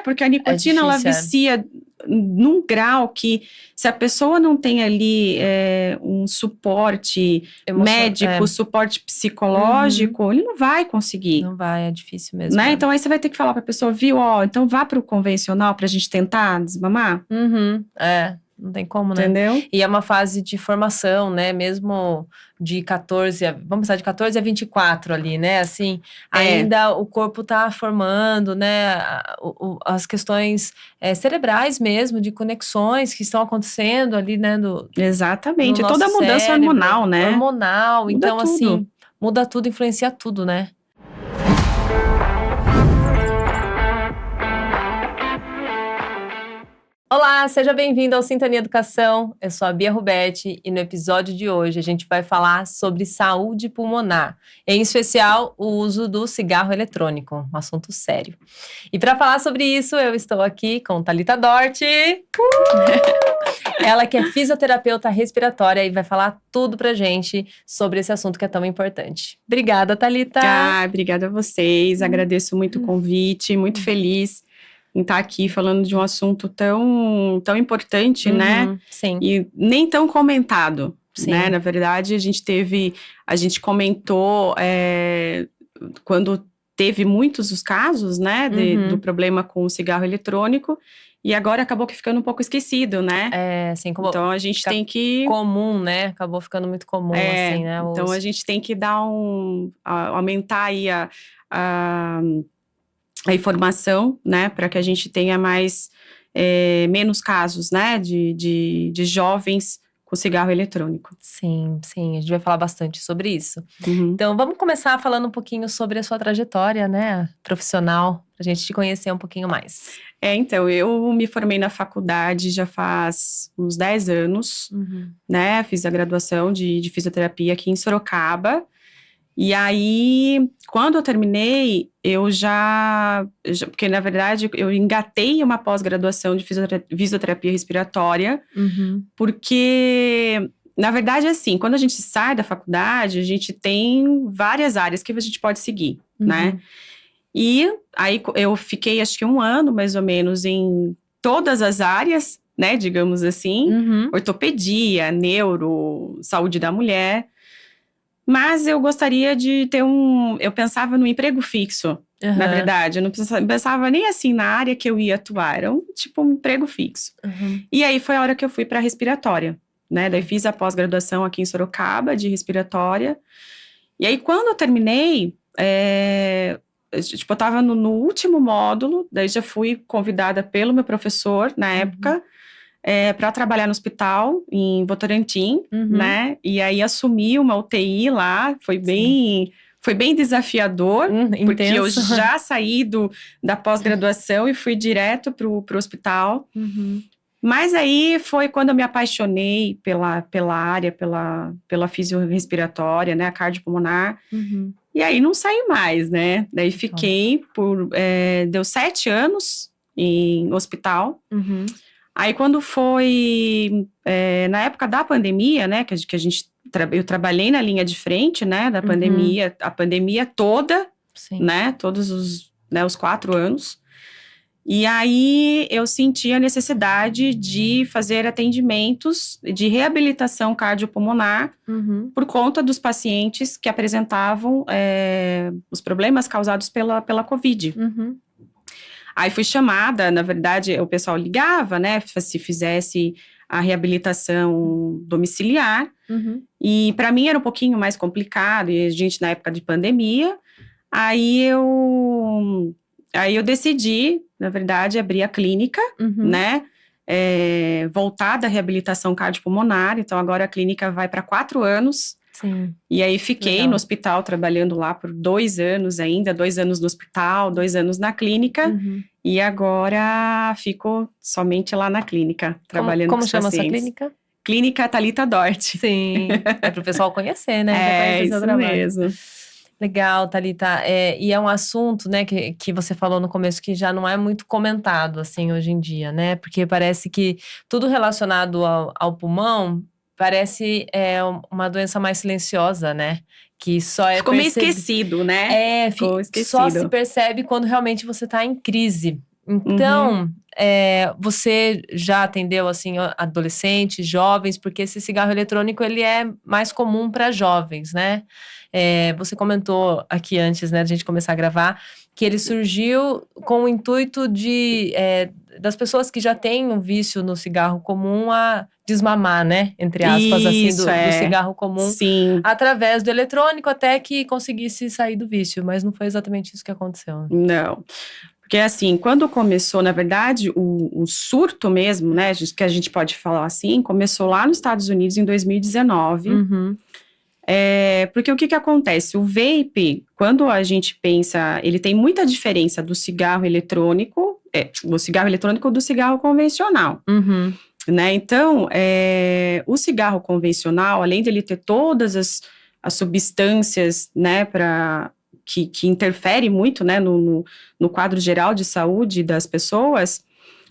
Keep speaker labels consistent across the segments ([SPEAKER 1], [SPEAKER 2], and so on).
[SPEAKER 1] Porque a nicotina, ela vicia num grau que, se a pessoa não tem ali um suporte médico, suporte psicológico, ele não vai conseguir.
[SPEAKER 2] Não vai, é difícil mesmo.
[SPEAKER 1] Né? Então, aí você vai ter que falar pra pessoa, viu, então vá pro convencional pra gente tentar desmamar.
[SPEAKER 2] Não tem como, né?
[SPEAKER 1] Entendeu?
[SPEAKER 2] E é uma fase de formação, né? Mesmo de 14, vamos pensar de 14 a 24 ali, né? Assim, ainda o corpo tá formando, né? As questões cerebrais mesmo, de conexões que estão acontecendo ali, né?
[SPEAKER 1] Exatamente,
[SPEAKER 2] no
[SPEAKER 1] toda a
[SPEAKER 2] nosso
[SPEAKER 1] mudança
[SPEAKER 2] cérebro,
[SPEAKER 1] hormonal, né?
[SPEAKER 2] Hormonal,
[SPEAKER 1] Muda
[SPEAKER 2] então
[SPEAKER 1] tudo.
[SPEAKER 2] assim, muda tudo, influencia tudo, né? Olá, seja bem-vindo ao Sintonia Educação. Eu sou a Bia Ruberti e no episódio de hoje a gente vai falar sobre saúde pulmonar, em especial o uso do cigarro eletrônico, um assunto sério. E para falar sobre isso, eu estou aqui com Thalita Dort. Ela que é fisioterapeuta respiratória e vai falar tudo pra gente sobre esse assunto que é tão importante. Obrigada, Thalita.
[SPEAKER 1] Obrigada a vocês, agradeço muito o convite, muito feliz em estar aqui falando de um assunto tão importante, né?
[SPEAKER 2] Sim.
[SPEAKER 1] E nem tão comentado,
[SPEAKER 2] Sim.
[SPEAKER 1] né? Na verdade, a gente comentou quando teve muitos os casos, né? Do problema com o cigarro eletrônico, e agora acabou que ficando um pouco esquecido, né?
[SPEAKER 2] Assim, como
[SPEAKER 1] então a gente tem que...
[SPEAKER 2] comum, né? Acabou ficando muito comum, assim, né?
[SPEAKER 1] Então a gente tem que dar aumentar aí a informação, né, para que a gente tenha menos casos, né, de jovens com cigarro eletrônico.
[SPEAKER 2] Sim, a gente vai falar bastante sobre isso.
[SPEAKER 1] Uhum.
[SPEAKER 2] Então, vamos começar falando um pouquinho sobre a sua trajetória, né, profissional, pra gente te conhecer um pouquinho mais.
[SPEAKER 1] Então, eu me formei na faculdade já faz uns 10 anos, né, fiz a graduação de fisioterapia aqui em Sorocaba. E aí, quando eu terminei, porque na verdade eu engatei uma pós-graduação de fisioterapia respiratória, porque, na verdade, assim, quando a gente sai da faculdade, a gente tem várias áreas que a gente pode seguir, né? E aí eu fiquei, acho que 1 ano, mais ou menos, em todas as áreas, né, digamos assim, ortopedia, neuro, saúde da mulher. Mas eu gostaria de ter eu pensava no emprego fixo, na verdade, eu não pensava nem assim na área que eu ia atuar, era um emprego fixo. E aí foi a hora que eu fui para respiratória, né, daí fiz a pós-graduação aqui em Sorocaba, de respiratória, e aí quando eu terminei, eu tava no último módulo, daí já fui convidada pelo meu professor, na época, para trabalhar no hospital em Votorantim, né? E aí assumi uma UTI lá, foi bem desafiador, porque eu já saí da pós-graduação e fui direto pro hospital. Mas aí foi quando eu me apaixonei pela área, pela fisiorrespiratória, né? A cardiopulmonar. E aí não saí mais, né? Daí fiquei deu 7 anos em hospital. Aí quando foi, na época da pandemia, né, eu trabalhei na linha de frente, né, da pandemia, a pandemia toda, né, todos os 4 anos. E aí eu senti a necessidade de fazer atendimentos de reabilitação cardiopulmonar por conta dos pacientes que apresentavam os problemas causados pela Covid. Aí fui chamada, na verdade, o pessoal ligava, né, se fizesse a reabilitação domiciliar, e para mim era um pouquinho mais complicado, e a gente na época de pandemia, aí eu decidi, na verdade, abrir a clínica, né, voltada à reabilitação cardiopulmonar, então agora a clínica vai para 4 anos, e aí fiquei no hospital trabalhando lá por 2 anos ainda, 2 anos no hospital, 2 anos na clínica, e agora fico somente lá na clínica, trabalhando com os pacientes.
[SPEAKER 2] Como chama essa clínica?
[SPEAKER 1] Clínica Thalita Dort.
[SPEAKER 2] Sim, é para o pessoal conhecer, né?
[SPEAKER 1] Conhecer seu trabalho. Mesmo.
[SPEAKER 2] Legal, Thalita. E é um assunto, né, que você falou no começo que já não é muito comentado, assim, hoje em dia, né? Porque parece que tudo relacionado ao pulmão parece uma doença mais silenciosa, né? Que só
[SPEAKER 1] ficou meio esquecido, né?
[SPEAKER 2] Ficou esquecido. Só se percebe quando realmente você tá em crise. Então, você já atendeu, assim, adolescentes, jovens? Porque esse cigarro eletrônico, ele é mais comum para jovens, né? Você comentou aqui antes, né, de a gente começar a gravar, que ele surgiu com o intuito das pessoas que já têm um vício no cigarro comum a desmamar, né? Entre aspas, assim, do cigarro comum.
[SPEAKER 1] Sim.
[SPEAKER 2] Através do eletrônico, até que conseguisse sair do vício. Mas não foi exatamente isso que aconteceu.
[SPEAKER 1] Não. Porque assim, quando começou, na verdade, o surto mesmo, né? Que a gente pode falar assim, começou lá nos Estados Unidos em 2019. Porque o que acontece? O vape, quando a gente pensa, ele tem muita diferença do cigarro eletrônico, do cigarro eletrônico do cigarro convencional. Né? Então, o cigarro convencional, além de ele ter todas as substâncias, né, que interfere muito, né, no quadro geral de saúde das pessoas,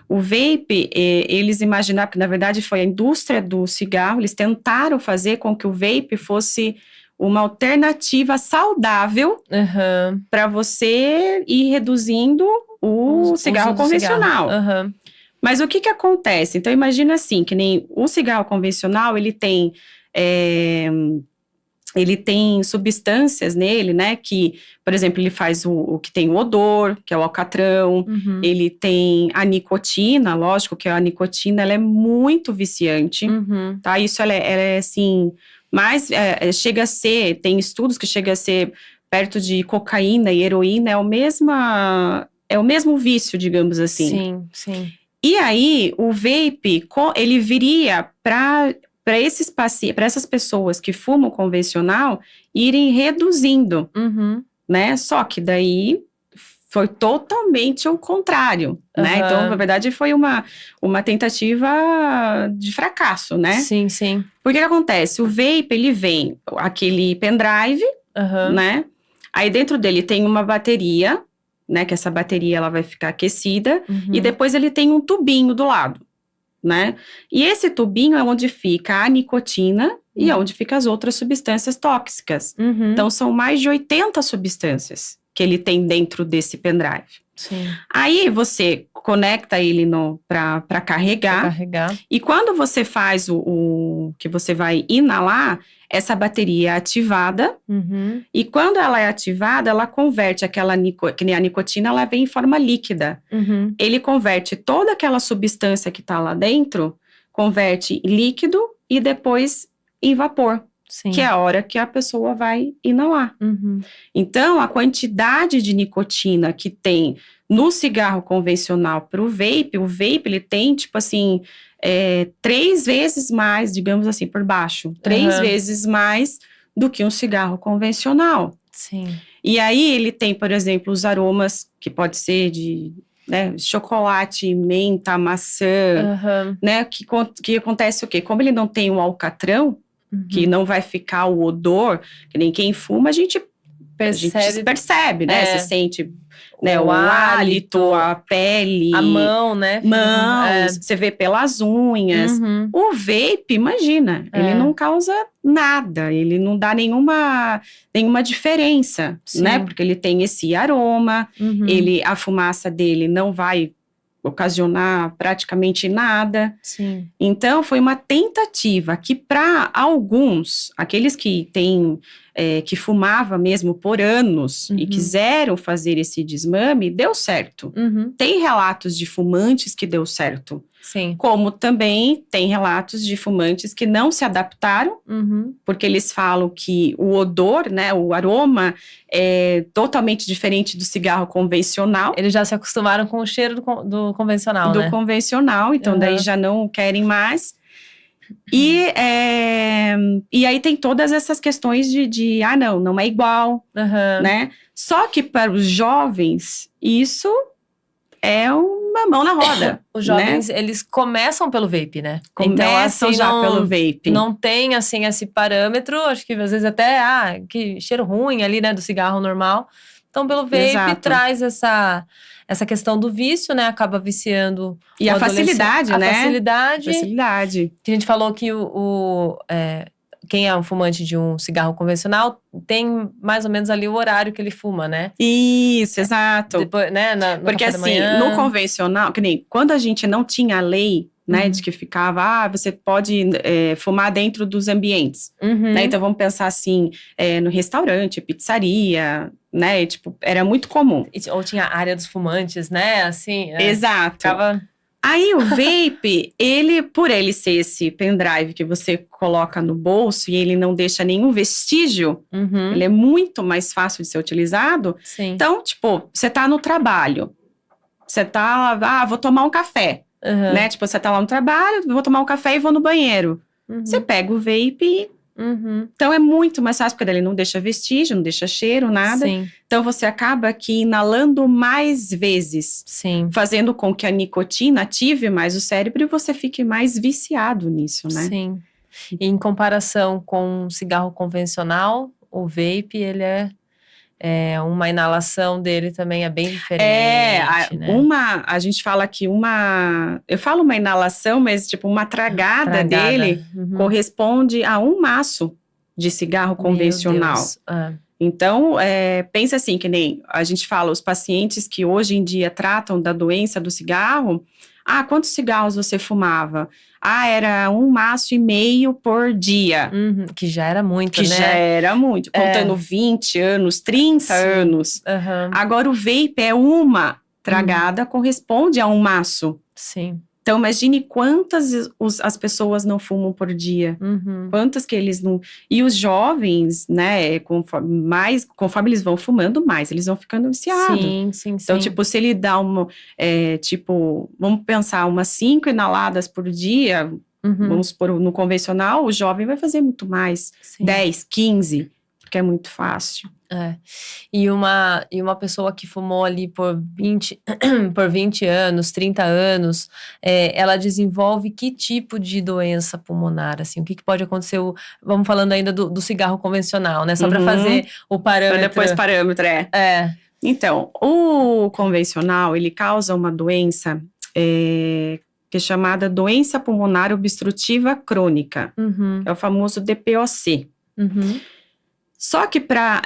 [SPEAKER 1] o vape, eles imaginaram que, na verdade, foi a indústria do cigarro, eles tentaram fazer com que o vape fosse uma alternativa saudável para você ir reduzindo o cigarro convencional. Mas o que acontece? Então, imagina assim, que nem o cigarro convencional, ele tem substâncias nele, né, que, por exemplo, ele faz o que tem o odor, que é o alcatrão, ele tem a nicotina, lógico que a nicotina, ela é muito viciante, tá, isso ela é assim, mas chega a ser, tem estudos que chega a ser perto de cocaína e heroína, é o mesmo vício, digamos assim.
[SPEAKER 2] Sim.
[SPEAKER 1] E aí, o vape, ele viria para essas pessoas que fumam convencional irem reduzindo, né? Só que daí foi totalmente o contrário, né? Então, na verdade, foi uma tentativa de fracasso, né?
[SPEAKER 2] Sim.
[SPEAKER 1] Porque o que acontece? O vape, ele vem aquele pendrive, né? Aí dentro dele tem uma bateria, né, que essa bateria ela vai ficar aquecida, e depois ele tem um tubinho do lado, né, e esse tubinho é onde fica a nicotina e é onde ficam as outras substâncias tóxicas. Então, são mais de 80 substâncias que ele tem dentro desse pendrive.
[SPEAKER 2] Sim.
[SPEAKER 1] Aí, você conecta ele para carregar, e quando você faz o que você vai inalar, essa bateria é ativada, e quando ela é ativada, ela converte aquela que nem a nicotina, ela vem em forma líquida. Ele converte toda aquela substância que está lá dentro, converte em líquido e depois em vapor. Sim. Que é a hora que a pessoa vai inalar. Então, a quantidade de nicotina que tem no cigarro convencional para o vape ele tem, tipo assim, 3 vezes mais, digamos assim, por baixo. 3 vezes mais do que um cigarro convencional.
[SPEAKER 2] Sim.
[SPEAKER 1] E aí, ele tem, por exemplo, os aromas, que pode ser de... né, chocolate, menta, maçã, né, que acontece o quê? Como ele não tem um alcatrão, que não vai ficar o odor, que nem quem fuma, a gente percebe, né, você sente, né, o hálito, a pele,
[SPEAKER 2] a mão, né,
[SPEAKER 1] mãos, você vê pelas unhas. O vape, imagina, ele não causa nada, ele não dá nenhuma diferença, né, porque ele tem esse aroma, a fumaça dele não vai ocasionar praticamente nada.
[SPEAKER 2] Sim.
[SPEAKER 1] Então, foi uma tentativa que para alguns, aqueles que que fumava mesmo por anos e quiseram fazer esse desmame, deu certo. Tem relatos de fumantes que deu certo.
[SPEAKER 2] Sim.
[SPEAKER 1] Como também tem relatos de fumantes que não se adaptaram, porque eles falam que o odor, né, o aroma é totalmente diferente do cigarro convencional.
[SPEAKER 2] Eles já se acostumaram com o cheiro do convencional, né?
[SPEAKER 1] Do convencional, então daí já não querem mais. E aí tem todas essas questões de não é igual, né? Só que para os jovens, isso é uma mão na roda.
[SPEAKER 2] Os jovens,
[SPEAKER 1] né?
[SPEAKER 2] Eles começam pelo vape, né?
[SPEAKER 1] Começam
[SPEAKER 2] então, assim,
[SPEAKER 1] pelo vape.
[SPEAKER 2] Não tem, assim, esse parâmetro, acho que às vezes até, que cheiro ruim ali, né, do cigarro normal. Então, pelo vape, traz essa questão do vício, né? Acaba viciando
[SPEAKER 1] e a facilidade, né?
[SPEAKER 2] A facilidade.
[SPEAKER 1] Facilidade.
[SPEAKER 2] Que a gente falou que quem é um fumante de um cigarro convencional tem mais ou menos ali o horário que ele fuma, né?
[SPEAKER 1] Isso, exato.
[SPEAKER 2] Depois, né, no
[SPEAKER 1] Porque
[SPEAKER 2] café da
[SPEAKER 1] assim,
[SPEAKER 2] manhã.
[SPEAKER 1] no convencional, que nem quando a gente não tinha a lei, né, de que ficava, você pode fumar dentro dos ambientes, né? Então vamos pensar assim, no restaurante, pizzaria, né? Tipo, era muito comum.
[SPEAKER 2] Ou tinha a área dos fumantes, né? Assim.
[SPEAKER 1] Exato.
[SPEAKER 2] Ficava...
[SPEAKER 1] Aí o vape, por ele ser esse pendrive que você coloca no bolso e ele não deixa nenhum vestígio, ele é muito mais fácil de ser utilizado.
[SPEAKER 2] Sim.
[SPEAKER 1] Então, tipo, você tá no trabalho, você tá lá, vou tomar um café, né? Tipo, você tá lá no trabalho, vou tomar um café e vou no banheiro. Você pega o vape e... Então é muito mais fácil, porque ele não deixa vestígio, não deixa cheiro, nada.
[SPEAKER 2] Sim.
[SPEAKER 1] Então você acaba aqui inalando mais vezes.
[SPEAKER 2] Sim.
[SPEAKER 1] Fazendo com que a nicotina ative mais o cérebro e você fique mais viciado nisso, né?
[SPEAKER 2] Sim. E em comparação com um cigarro convencional, o vape, ele uma inalação dele também é bem diferente, né?
[SPEAKER 1] A gente fala que eu falo uma inalação, mas tipo uma tragada. Dele corresponde a um maço de cigarro convencional.
[SPEAKER 2] Meu Deus.
[SPEAKER 1] Então, pensa assim, que nem a gente fala, os pacientes que hoje em dia tratam da doença do cigarro, quantos cigarros você fumava? Era 1,5 maço por dia.
[SPEAKER 2] Que já era muito, né?
[SPEAKER 1] Que já era muito, contando 20 anos, 30 anos. Agora o vape é uma tragada, corresponde a 1 maço.
[SPEAKER 2] Sim.
[SPEAKER 1] Então, imagine quantas as pessoas não fumam por dia. Quantas que eles não... E os jovens, né, conforme eles vão fumando mais, eles vão ficando viciados.
[SPEAKER 2] Sim.
[SPEAKER 1] Então, tipo, se ele dá vamos pensar, umas 5 inaladas por dia, vamos supor, no convencional, o jovem vai fazer muito mais. 10, 15, porque é muito fácil.
[SPEAKER 2] E uma pessoa que fumou ali por 20 anos, 30 anos, ela desenvolve que tipo de doença pulmonar, assim? O que pode acontecer? Vamos falando ainda do cigarro convencional, né? Só para fazer o parâmetro.
[SPEAKER 1] Depois parâmetro, Então, o convencional, ele causa uma doença que é chamada doença pulmonar obstrutiva crônica. É o famoso DPOC. Só que para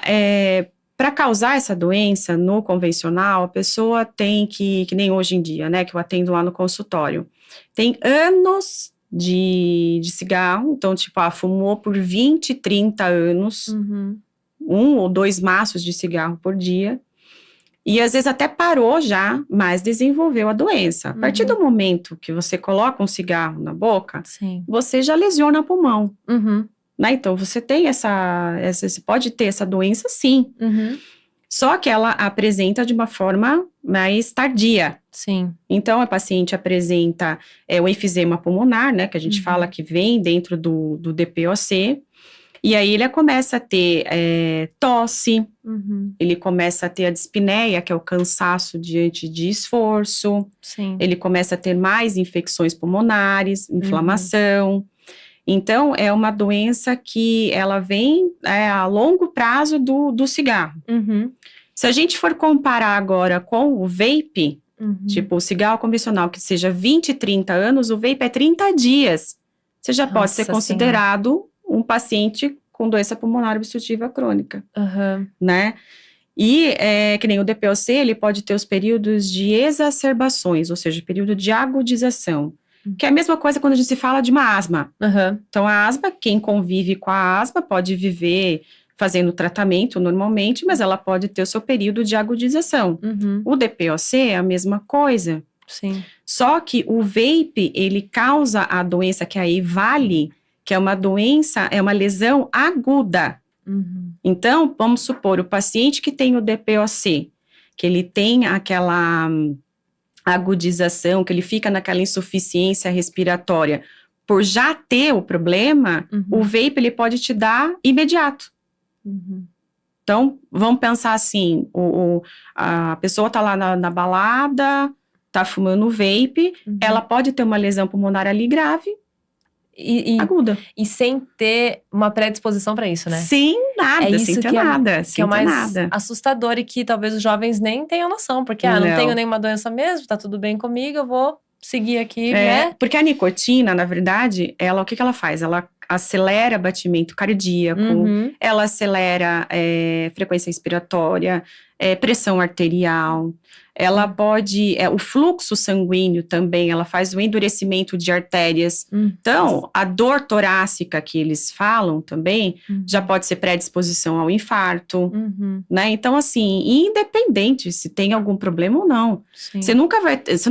[SPEAKER 1] causar essa doença no convencional, a pessoa tem que nem hoje em dia, né, que eu atendo lá no consultório, tem anos de cigarro, então, tipo, fumou por 20, 30 anos, 1 ou 2 maços de cigarro por dia, e às vezes até parou já, mas desenvolveu a doença. A partir do momento que você coloca um cigarro na boca, você já lesiona o pulmão. Né? Então, você tem você pode ter essa doença, sim. Só que ela apresenta de uma forma mais tardia. Então, a paciente apresenta o enfisema pulmonar, né? Que a gente fala que vem dentro do DPOC. E aí, ele começa a ter tosse. Ele começa a ter a dispneia, que é o cansaço diante de esforço. Ele começa a ter mais infecções pulmonares, inflamação. Então, é uma doença que ela vem a longo prazo do cigarro. Se a gente for comparar agora com o vape, tipo o cigarro convencional, que seja 20, 30 anos, o vape é 30 dias. Você já pode ser considerado um paciente com doença pulmonar obstrutiva crônica, né? E que nem o DPOC, ele pode ter os períodos de exacerbações, ou seja, período de agudização. Que é a mesma coisa quando a gente se fala de uma asma. Então, a asma, quem convive com a asma pode viver fazendo tratamento normalmente, mas ela pode ter o seu período de agudização. O DPOC é a mesma coisa. Só que o vape, ele causa a doença que é a EVALI, que é uma doença, é uma lesão aguda. Então, vamos supor, o paciente que tem o DPOC, que ele tem aquela agudização, que ele fica naquela insuficiência respiratória, por já ter o problema, o vape ele pode te dar imediato. Então, vamos pensar assim, a pessoa tá lá na balada, tá fumando vape, ela pode ter uma lesão pulmonar ali grave, aguda.
[SPEAKER 2] E sem ter uma predisposição para isso, né?
[SPEAKER 1] Sem nada, sem ter nada.
[SPEAKER 2] Que é o mais assustador e que talvez os jovens nem tenham noção, porque não tenho nenhuma doença mesmo, tá tudo bem comigo, eu vou seguir aqui, né?
[SPEAKER 1] Porque a nicotina, na verdade, o que ela faz? Ela acelera batimento cardíaco, ela acelera frequência respiratória, pressão arterial, ela pode, o fluxo sanguíneo também, ela faz o endurecimento de artérias. Então, a dor torácica que eles falam também, já pode ser predisposição ao infarto, né? Então, assim, independente se tem algum problema ou não, você não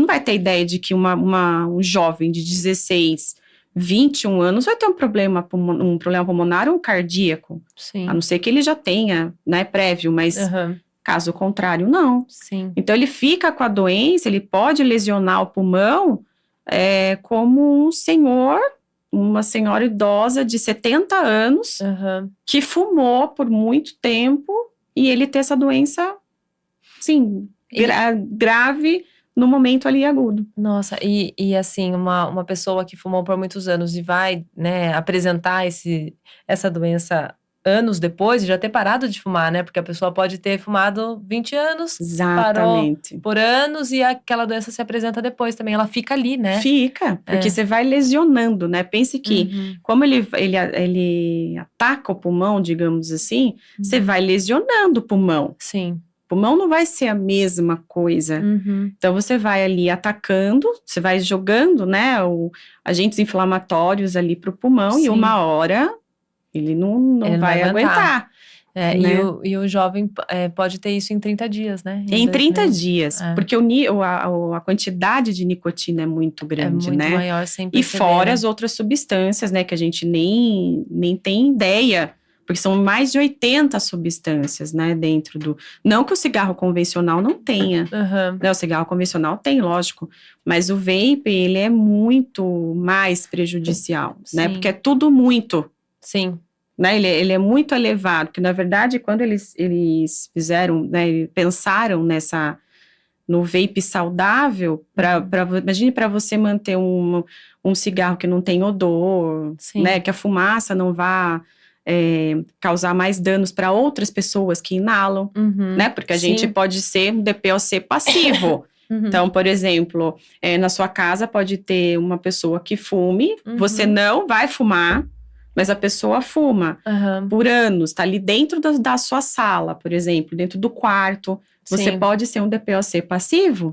[SPEAKER 1] vai ter ideia de que um jovem de 16, 21 anos vai ter um problema pulmonar ou cardíaco, a não ser que ele já tenha, né, prévio, mas caso contrário, não. Então, ele fica com a doença, ele pode lesionar o pulmão como uma senhora idosa de 70 anos que fumou por muito tempo e ele ter essa doença, sim, grave no momento ali agudo.
[SPEAKER 2] Nossa, e assim, uma pessoa que fumou por muitos anos e vai, né, apresentar essa doença anos depois de já ter parado de fumar, né? Porque a pessoa pode ter fumado 20 anos, parou por anos e aquela doença se apresenta depois também. Ela fica ali, né?
[SPEAKER 1] Fica, porque você vai lesionando, né? Pense que, como ele ataca o pulmão, digamos assim, você vai lesionando o pulmão.
[SPEAKER 2] Sim.
[SPEAKER 1] O pulmão não vai ser a mesma coisa. Então, você vai ali atacando, você vai jogando, né, agentes inflamatórios ali pro pulmão e uma hora ele não vai aguentar.
[SPEAKER 2] Né? E o jovem pode ter isso em 30 dias, né?
[SPEAKER 1] Em 30 dias, porque a quantidade de nicotina é muito grande, né?
[SPEAKER 2] É muito maior, sem perceber.
[SPEAKER 1] E fora as outras substâncias, né, que a gente nem tem ideia, porque são mais de 80 substâncias, né, dentro do... Não que o cigarro convencional não tenha, né, o cigarro convencional tem, lógico, mas o vape, ele é muito mais prejudicial, né, porque é tudo muito.
[SPEAKER 2] Sim.
[SPEAKER 1] Né, ele é muito elevado, porque na verdade quando eles fizeram, né, pensaram no vape saudável, imagine para você manter um cigarro que não tem odor, né, que a fumaça não vá causar mais danos para outras pessoas que inalam, né, porque a gente pode ser um DPOC passivo. Então, por exemplo, na sua casa pode ter uma pessoa que fume, você não vai fumar, mas a pessoa fuma por anos, está ali dentro da sua sala, por exemplo, dentro do quarto. Você pode ser um DPOC passivo,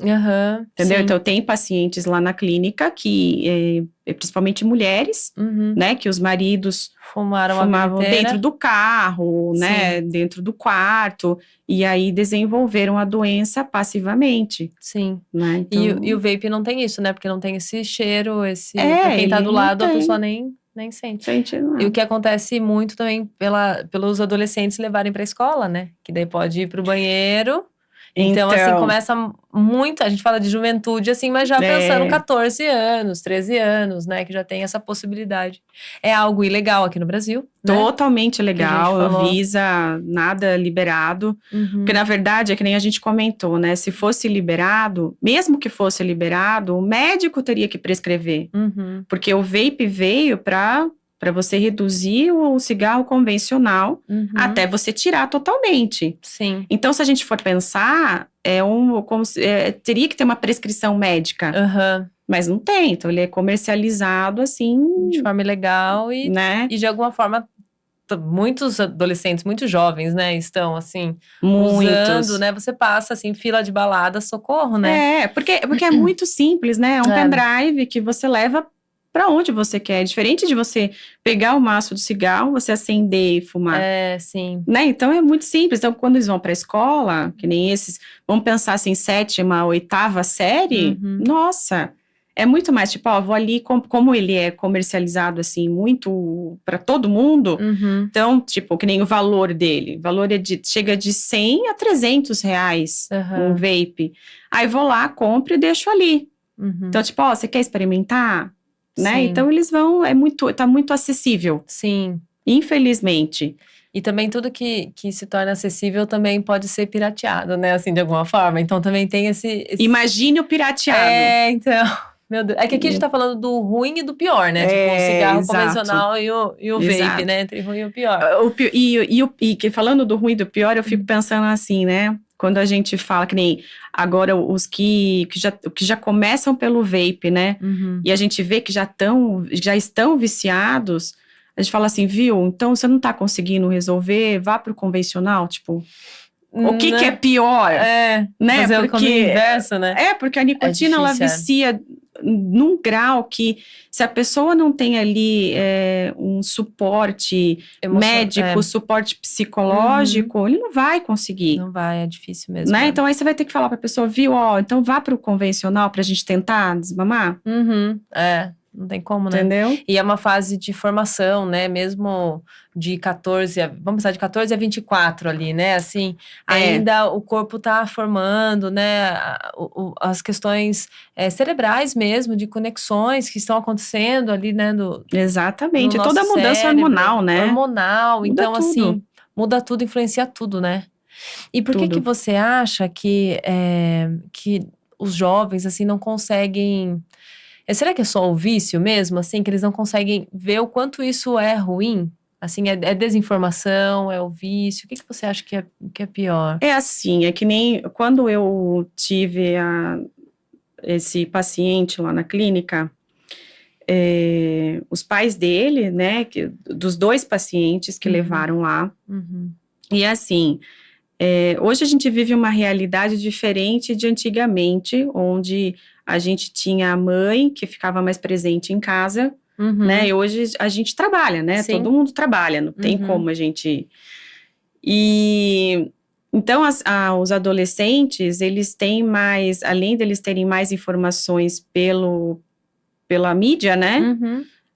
[SPEAKER 1] entendeu? Então, tem pacientes lá na clínica que, principalmente mulheres, né, que os maridos fumavam dentro do carro, né, dentro do quarto, e aí desenvolveram a doença passivamente. Né? Então,
[SPEAKER 2] e o vape não tem isso, né, porque não tem esse cheiro, pra quem tá do lado, a pessoa nem sente. E o que acontece muito também pelos adolescentes levarem pra escola, né? Que daí pode ir pro banheiro. Então, assim, começa muito... A gente fala de juventude, assim, mas já pensando 14 anos, 13 anos, né? Que já tem essa possibilidade. É algo ilegal aqui no Brasil, né?
[SPEAKER 1] Totalmente legal, Anvisa, nada liberado. Porque, na verdade, é que nem a gente comentou, né? Se fosse liberado, mesmo que fosse liberado, o médico teria que prescrever. Porque o vape veio para você reduzir o cigarro convencional até você tirar totalmente. Então, se a gente for pensar, teria que ter uma prescrição médica. Mas não tem, então ele é comercializado assim...
[SPEAKER 2] De forma ilegal e,
[SPEAKER 1] né?
[SPEAKER 2] E de alguma forma... Muitos adolescentes, muitos jovens, né, estão assim, usando, né, você passa assim, fila de balada, socorro, né?
[SPEAKER 1] Porque é muito simples, né, é um pendrive que você leva para onde você quer, diferente de você pegar o maço do cigarro, você acender e fumar.
[SPEAKER 2] Sim.
[SPEAKER 1] Né, então é muito simples, então quando eles vão para a escola, que nem esses, vamos pensar assim, 7ª, 8ª série, nossa... É muito mais, tipo, vou ali, como ele é comercializado, assim, muito para todo mundo, então, tipo, que nem o valor dele, o valor chega de 100 a 300 reais um vape. Aí vou lá, compro e deixo ali. Então, tipo, você quer experimentar? Né? Então, eles vão, tá muito acessível. Infelizmente.
[SPEAKER 2] E também tudo que se torna acessível também pode ser pirateado, né, assim, de alguma forma. Então, também tem esse...
[SPEAKER 1] Imagine o pirateado.
[SPEAKER 2] Então... Meu Deus. É que aqui a gente tá falando do ruim e do pior, né? Tipo, o cigarro convencional e o vape, né? Entre o ruim e o pior.
[SPEAKER 1] E falando do ruim e do pior, eu fico pensando assim, né? quando a gente fala que nem agora os que já começam pelo vape, né? E a gente vê que já estão viciados, a gente fala assim, viu? Então você não tá conseguindo resolver, vá pro convencional, tipo, o que é pior? Né?
[SPEAKER 2] Fazer o caminho inverso, né?
[SPEAKER 1] Porque a nicotina, ela vicia num grau que, se a pessoa não tem ali um suporte médico, suporte psicológico, ele não vai conseguir.
[SPEAKER 2] Não vai, é difícil mesmo.
[SPEAKER 1] Né? Então, aí você vai ter que falar pra pessoa, viu, então vá pro convencional pra gente tentar desmamar.
[SPEAKER 2] Não tem como, né?
[SPEAKER 1] Entendeu?
[SPEAKER 2] E é uma fase de formação, né? Mesmo de 14, vamos pensar de 14 a 24 ali, né? Assim, ainda o corpo tá formando, né? As questões cerebrais mesmo, de conexões que estão acontecendo ali, né?
[SPEAKER 1] Exatamente,
[SPEAKER 2] no
[SPEAKER 1] toda a mudança
[SPEAKER 2] cérebro,
[SPEAKER 1] hormonal, né?
[SPEAKER 2] Hormonal,
[SPEAKER 1] Muda
[SPEAKER 2] então
[SPEAKER 1] tudo.
[SPEAKER 2] assim, muda tudo, influencia tudo, né? E por que você acha que os jovens, assim, não conseguem... Será que é só o vício mesmo, assim, que eles não conseguem ver o quanto isso é ruim? Assim, é desinformação, é o vício? O que você acha que é pior?
[SPEAKER 1] É assim, é que nem quando eu tive esse paciente lá na clínica, os pais dele, né, dos 2 pacientes que levaram lá, e assim, hoje a gente vive uma realidade diferente de antigamente, onde a gente tinha a mãe que ficava mais presente em casa, né? E hoje a gente trabalha, né?
[SPEAKER 2] Sim.
[SPEAKER 1] Todo mundo trabalha, não tem como a gente... E então os adolescentes, eles têm mais, além deles terem mais informações pela mídia, né?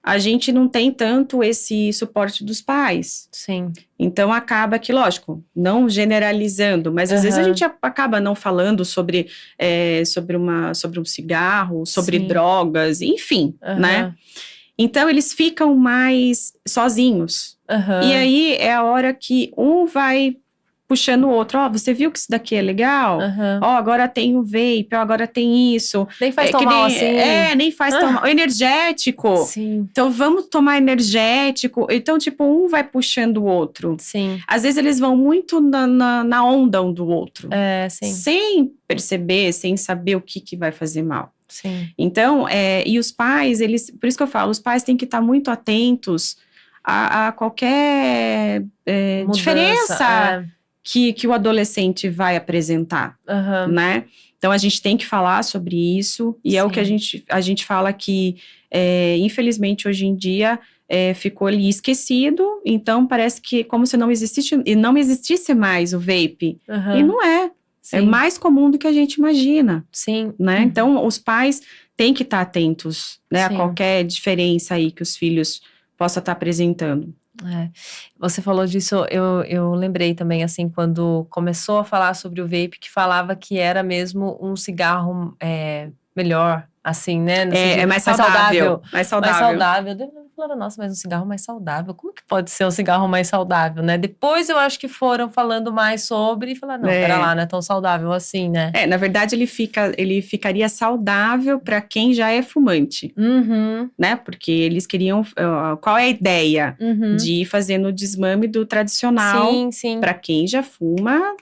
[SPEAKER 1] A gente não tem tanto esse suporte dos pais.
[SPEAKER 2] Sim.
[SPEAKER 1] Então, acaba que, lógico, não generalizando, mas às vezes a gente acaba não falando sobre um cigarro, sobre drogas, enfim, né? Então, eles ficam mais sozinhos. E aí, é a hora que um vai puxando o outro. Você viu que isso daqui é legal? Agora tem o vape, agora tem isso.
[SPEAKER 2] Nem faz tão mal assim.
[SPEAKER 1] Nem faz tão mal. Energético.
[SPEAKER 2] Sim.
[SPEAKER 1] Então, vamos tomar energético. Então, tipo, um vai puxando o outro.
[SPEAKER 2] Sim.
[SPEAKER 1] Às vezes, eles vão muito na onda um do outro.
[SPEAKER 2] Sim.
[SPEAKER 1] Sem perceber, sem saber o que vai fazer mal.
[SPEAKER 2] Sim.
[SPEAKER 1] Então, e os pais, por isso que eu falo, os pais têm que estar muito atentos a qualquer diferença que o adolescente vai apresentar, né? Então, a gente tem que falar sobre isso, e é o que a gente fala que, infelizmente, hoje em dia, ficou ali esquecido, então parece que como se não existisse mais o vape, e não é. Sim. É mais comum do que a gente imagina.
[SPEAKER 2] Sim.
[SPEAKER 1] Né? Então, os pais têm que estar atentos, né, a qualquer diferença aí que os filhos possam estar apresentando.
[SPEAKER 2] Você falou disso, eu lembrei também, assim, quando começou a falar sobre o vape, que falava que era mesmo um cigarro melhor, assim, né?
[SPEAKER 1] Mais saudável. Mais saudável.
[SPEAKER 2] Eu falei, nossa, mas um cigarro mais saudável, como que pode ser um cigarro mais saudável, né? Depois eu acho que foram falando mais sobre e falaram, não, pera lá, não é tão saudável assim, né?
[SPEAKER 1] Na verdade, ele ficaria saudável para quem já é fumante, né? Porque eles queriam, qual é a ideia? De ir fazendo o desmame do tradicional para quem já fuma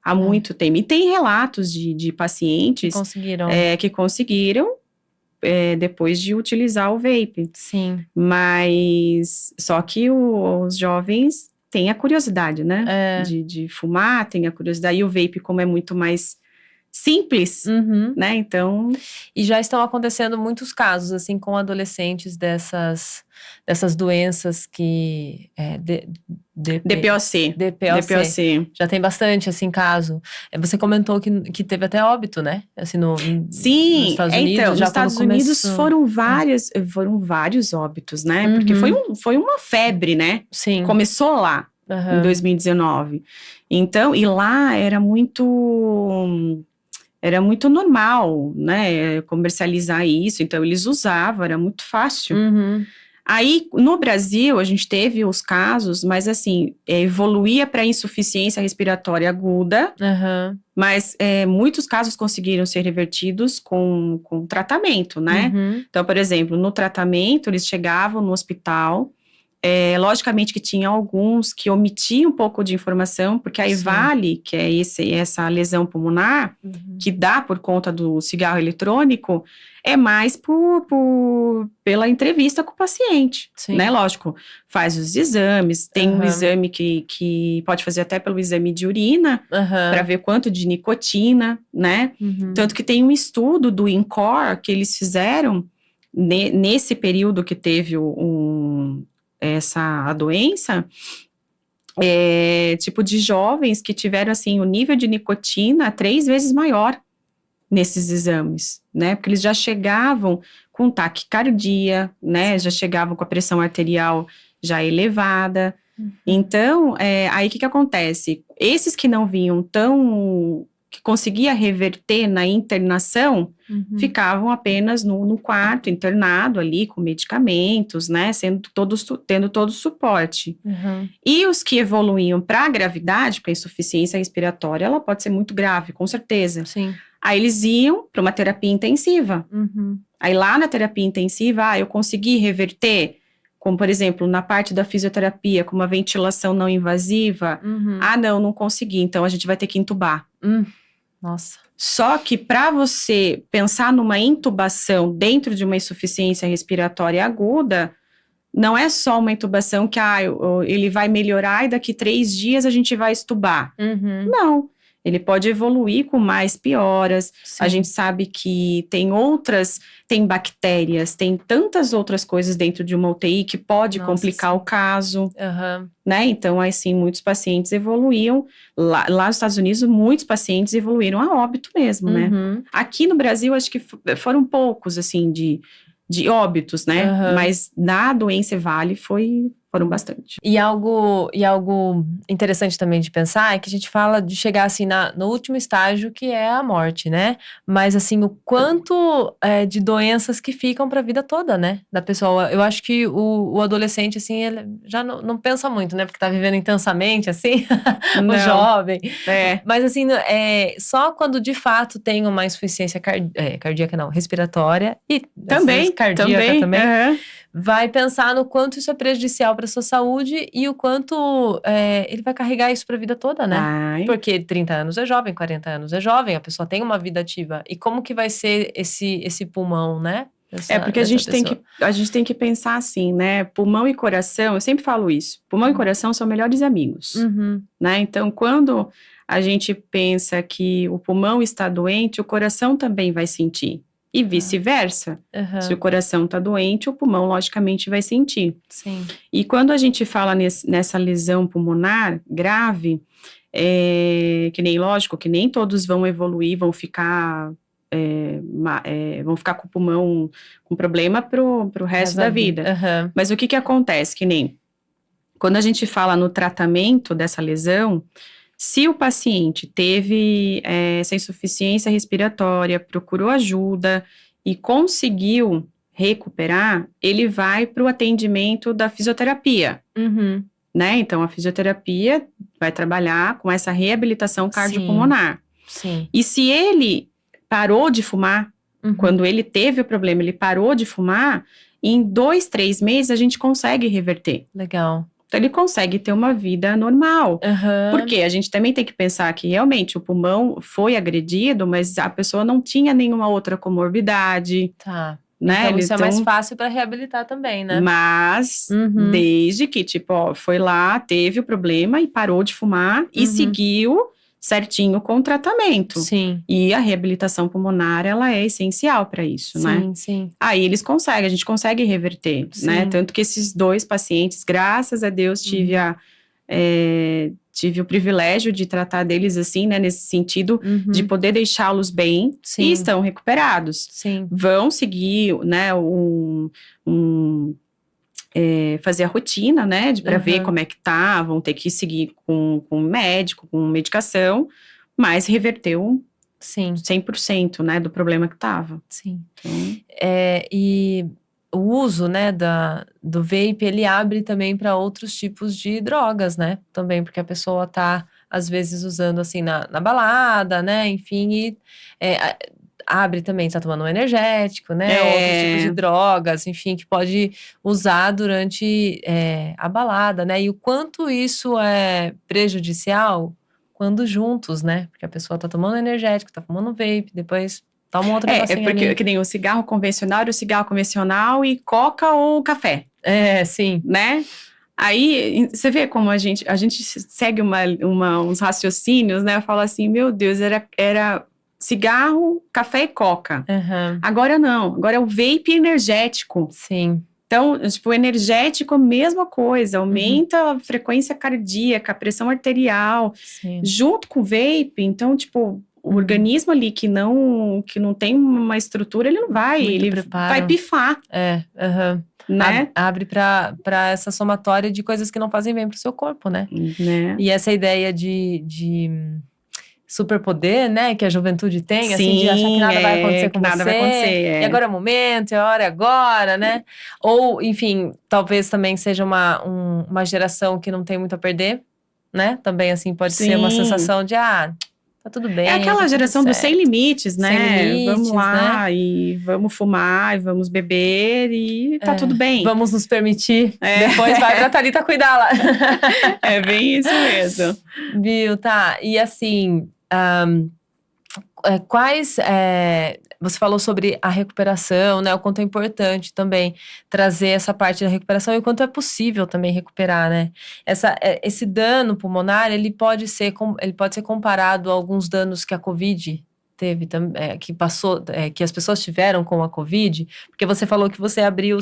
[SPEAKER 1] há muito tempo. E tem relatos de pacientes que conseguiram depois de utilizar o vape.
[SPEAKER 2] Sim.
[SPEAKER 1] Mas só que os jovens têm a curiosidade, né? De fumar, tem a curiosidade. E o vape, como é muito mais simples, né? Então...
[SPEAKER 2] E já estão acontecendo muitos casos, assim, com adolescentes dessas doenças que...
[SPEAKER 1] DPOC.
[SPEAKER 2] Já tem bastante, assim, caso. Você comentou que teve até óbito, né? Assim, nos Estados Unidos.
[SPEAKER 1] Então, nos Estados Unidos foram vários óbitos, né? Porque foi uma febre, né?
[SPEAKER 2] Sim.
[SPEAKER 1] Começou lá, em 2019. Então, e lá era muito normal, né? Comercializar isso. Então, eles usavam, era muito fácil. Aí, no Brasil, a gente teve os casos, mas assim, evoluía para insuficiência respiratória aguda, mas muitos casos conseguiram ser revertidos com tratamento, né? Então, por exemplo, no tratamento, eles chegavam no hospital Logicamente que tinha alguns que omitiam um pouco de informação, porque a
[SPEAKER 2] Sim.
[SPEAKER 1] EVALI, que é essa lesão pulmonar, que dá por conta do cigarro eletrônico, é mais pela entrevista com o paciente,
[SPEAKER 2] Sim.
[SPEAKER 1] né? Lógico, faz os exames, tem um
[SPEAKER 2] Aham.
[SPEAKER 1] exame que pode fazer até pelo exame de urina, para
[SPEAKER 2] Aham.
[SPEAKER 1] ver quanto de nicotina, né? Tanto que tem um estudo do INCOR que eles fizeram nesse período que teve a doença, tipo de jovens que tiveram, assim, o nível de nicotina 3 vezes maior nesses exames, né, porque eles já chegavam com taquicardia, né, já chegavam com a pressão arterial já elevada. Então, aí o que acontece? Esses que não vinham que conseguia reverter na internação, ficavam apenas no quarto, internado ali, com medicamentos, né, tendo todo o suporte. E os que evoluíam para a gravidade, para a insuficiência respiratória, ela pode ser muito grave, com certeza.
[SPEAKER 2] Sim.
[SPEAKER 1] Aí eles iam para uma terapia intensiva. Aí lá na terapia intensiva, eu consegui reverter, como por exemplo, na parte da fisioterapia, com uma ventilação não invasiva. Não consegui, então a gente vai ter que intubar.
[SPEAKER 2] Nossa.
[SPEAKER 1] Só que para você pensar numa intubação dentro de uma insuficiência respiratória aguda, não é só uma intubação que ele vai melhorar e daqui 3 dias a gente vai extubar. Não. Ele pode evoluir com mais pioras.
[SPEAKER 2] Sim.
[SPEAKER 1] A gente sabe que tem bactérias, tem tantas outras coisas dentro de uma UTI que pode complicar o caso, né? Então, assim, muitos pacientes evoluíam. Lá nos Estados Unidos, muitos pacientes evoluíram a óbito mesmo, né? Aqui no Brasil, acho que foram poucos, assim, de óbitos, né? Mas na doença EVALI foram bastante.
[SPEAKER 2] E algo interessante também de pensar é que a gente fala de chegar assim no último estágio, que é a morte, né? Mas assim, o quanto de doenças que ficam para a vida toda, né? Da pessoa. Eu acho que o adolescente, assim, ele já não pensa muito, né? Porque tá vivendo intensamente, assim, o jovem. Mas assim, só quando de fato tem uma insuficiência cardíaca, não, respiratória e
[SPEAKER 1] também,
[SPEAKER 2] cardíaca também. Vai pensar no quanto isso é prejudicial para sua saúde e o quanto ele vai carregar isso para a vida toda, né? Porque 30 anos é jovem, 40 anos é jovem, a pessoa tem uma vida ativa. E como que vai ser esse pulmão, né?
[SPEAKER 1] Porque a gente tem que pensar assim, né? Pulmão e coração, eu sempre falo isso. Pulmão e coração são melhores amigos, né? Então, quando a gente pensa que o pulmão está doente, o coração também vai sentir. E vice-versa. Se o coração está doente, o pulmão, logicamente, vai sentir.
[SPEAKER 2] Sim.
[SPEAKER 1] E quando a gente fala nessa lesão pulmonar grave, que nem todos vão evoluir, vão ficar com o pulmão com problema pro resto da vida. Mas o que acontece? Que nem quando a gente fala no tratamento dessa lesão, se o paciente teve essa insuficiência respiratória, procurou ajuda e conseguiu recuperar, ele vai para o atendimento da fisioterapia, né? Então, a fisioterapia vai trabalhar com essa reabilitação cardiopulmonar.
[SPEAKER 2] Sim.
[SPEAKER 1] E se ele parou de fumar, quando ele teve o problema, ele parou de fumar, em 2, 3 meses a gente consegue reverter.
[SPEAKER 2] Legal.
[SPEAKER 1] Então, ele consegue ter uma vida normal. Porque a gente também tem que pensar que, realmente, o pulmão foi agredido, mas a pessoa não tinha nenhuma outra comorbidade.
[SPEAKER 2] Tá.
[SPEAKER 1] Né?
[SPEAKER 2] Então, isso é mais fácil para reabilitar também, né?
[SPEAKER 1] Mas, desde que, foi lá, teve o problema e parou de fumar e seguiu certinho com o tratamento.
[SPEAKER 2] Sim.
[SPEAKER 1] E a reabilitação pulmonar, ela é essencial para isso, né?
[SPEAKER 2] Sim.
[SPEAKER 1] Aí a gente consegue reverter, né? Tanto que esses 2 pacientes, graças a Deus, tive o privilégio de tratar deles assim, né? Nesse sentido, de poder deixá-los bem e estão recuperados.
[SPEAKER 2] Sim.
[SPEAKER 1] Vão seguir, né? Fazer a rotina, né, para ver como é que tá, vão ter que seguir com médico, com medicação, mas reverteu 100%, né, do problema que tava.
[SPEAKER 2] Sim.
[SPEAKER 1] Então...
[SPEAKER 2] E o uso, né, do vape, ele abre também para outros tipos de drogas, né, também, porque a pessoa tá, às vezes, usando, assim, na balada, né, enfim, e... abre também, está tomando um energético, né? Outros tipos de drogas, enfim, que pode usar durante a balada, né? E o quanto isso é prejudicial quando juntos, né? Porque a pessoa tá tomando energético, tá fumando vape, depois toma outro negocinho
[SPEAKER 1] porque
[SPEAKER 2] ali.
[SPEAKER 1] que nem o cigarro convencional e coca ou café.
[SPEAKER 2] Sim.
[SPEAKER 1] Né? Aí, você vê como a gente segue uns raciocínios, né? Fala assim, meu Deus, era cigarro, café e coca.
[SPEAKER 2] Uhum.
[SPEAKER 1] Agora não, agora é o vape energético.
[SPEAKER 2] Sim.
[SPEAKER 1] Então, tipo, o energético, mesma coisa, aumenta a frequência cardíaca, a pressão arterial,
[SPEAKER 2] Sim.
[SPEAKER 1] junto com o vape. Então, tipo, o organismo ali que não tem uma estrutura, ele não vai, ele vai pifar. Né?
[SPEAKER 2] Abre para essa somatória de coisas que não fazem bem pro seu corpo, né? E essa ideia de superpoder, né, que a juventude tem,
[SPEAKER 1] Sim,
[SPEAKER 2] assim, de achar que nada vai acontecer com você.
[SPEAKER 1] Vai acontecer,
[SPEAKER 2] E agora é o momento, é a hora, é agora, né? Ou, enfim, talvez também seja uma geração que não tem muito a perder, né? Também, assim, pode ser uma sensação de, tá tudo bem.
[SPEAKER 1] É aquela geração dos sem limites, né?
[SPEAKER 2] Sem limites,
[SPEAKER 1] vamos lá,
[SPEAKER 2] né?
[SPEAKER 1] E vamos fumar, e vamos beber, e tá tudo bem.
[SPEAKER 2] Vamos nos permitir. Depois vai pra Thalita cuidar lá.
[SPEAKER 1] É bem isso mesmo.
[SPEAKER 2] Viu, tá. E assim, você falou sobre a recuperação, né? O quanto é importante também trazer essa parte da recuperação e o quanto é possível também recuperar, né? Esse dano pulmonar, ele pode ser comparado a alguns danos que a Covid teve, que as pessoas tiveram com a Covid, porque você falou que você abriu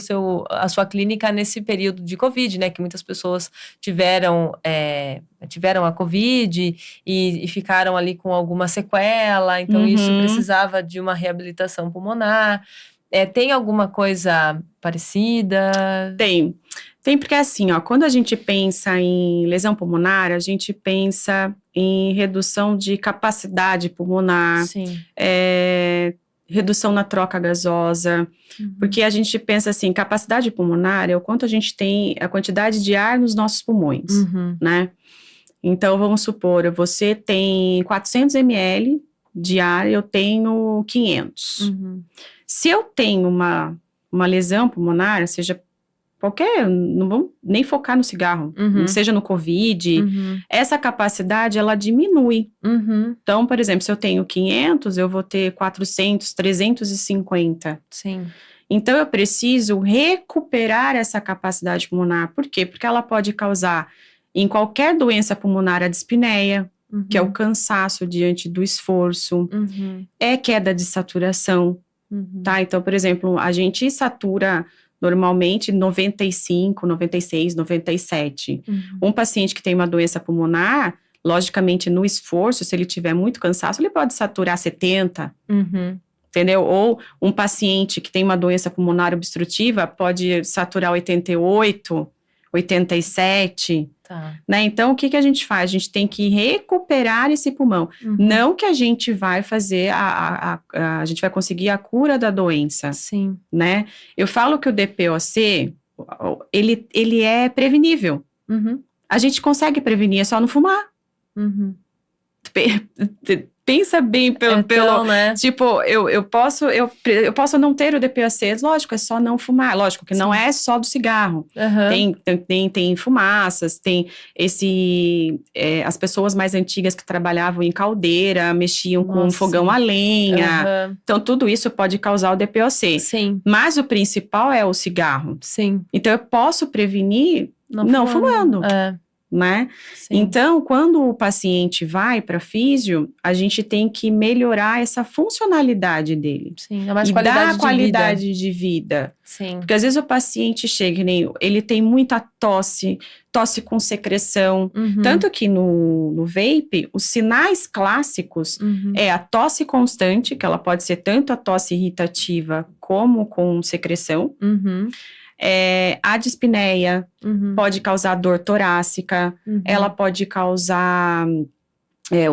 [SPEAKER 2] a sua clínica nesse período de Covid, né? Que muitas pessoas tiveram a Covid e ficaram ali com alguma sequela, então isso precisava de uma reabilitação pulmonar. Tem alguma coisa parecida?
[SPEAKER 1] Tem porque assim, quando a gente pensa em lesão pulmonar, a gente pensa em redução de capacidade pulmonar, redução na troca gasosa, porque a gente pensa assim, capacidade pulmonar é o quanto a gente tem, a quantidade de ar nos nossos pulmões, né? Então, vamos supor, você tem 400 ml de ar, eu tenho 500. Se eu tenho uma lesão pulmonar, seja não vamos nem focar no cigarro, seja no Covid, essa capacidade, ela diminui. Então, por exemplo, se eu tenho 500, eu vou ter 400, 350.
[SPEAKER 2] Sim.
[SPEAKER 1] Então, eu preciso recuperar essa capacidade pulmonar. Por quê? Porque ela pode causar, em qualquer doença pulmonar, a dispneia, que é o cansaço diante do esforço, é queda de saturação, tá? Então, por exemplo, a gente satura normalmente 95, 96, 97. Um paciente que tem uma doença pulmonar, logicamente no esforço, se ele tiver muito cansaço, ele pode saturar 70, entendeu? Ou um paciente que tem uma doença pulmonar obstrutiva pode saturar 88, 87, né? Então, o que a gente faz? A gente tem que recuperar esse pulmão. Não que a gente vai fazer, a gente vai conseguir a cura da doença.
[SPEAKER 2] Sim.
[SPEAKER 1] Né? Eu falo que o DPOC, ele é prevenível. A gente consegue prevenir, é só não fumar. Pensa bem pelo
[SPEAKER 2] né?
[SPEAKER 1] Tipo, eu posso não ter o DPOC, lógico, é só não fumar, lógico que não é só do cigarro, tem fumaças, tem as pessoas mais antigas que trabalhavam em caldeira, mexiam com fogão a lenha, então tudo isso pode causar o DPOC.
[SPEAKER 2] Sim.
[SPEAKER 1] Mas o principal é o cigarro.
[SPEAKER 2] Sim.
[SPEAKER 1] Então eu posso prevenir não fumando. Né?
[SPEAKER 2] Sim.
[SPEAKER 1] Então, quando o paciente vai para físio, a gente tem que melhorar essa funcionalidade dele.
[SPEAKER 2] Sim, mais
[SPEAKER 1] e dar qualidade de vida.
[SPEAKER 2] Sim.
[SPEAKER 1] Porque às vezes o paciente chega, ele tem muita tosse com secreção. Tanto que no vape, os sinais clássicos é a tosse constante, que ela pode ser tanto a tosse irritativa como com secreção. A dispneia pode causar dor torácica, ela pode causar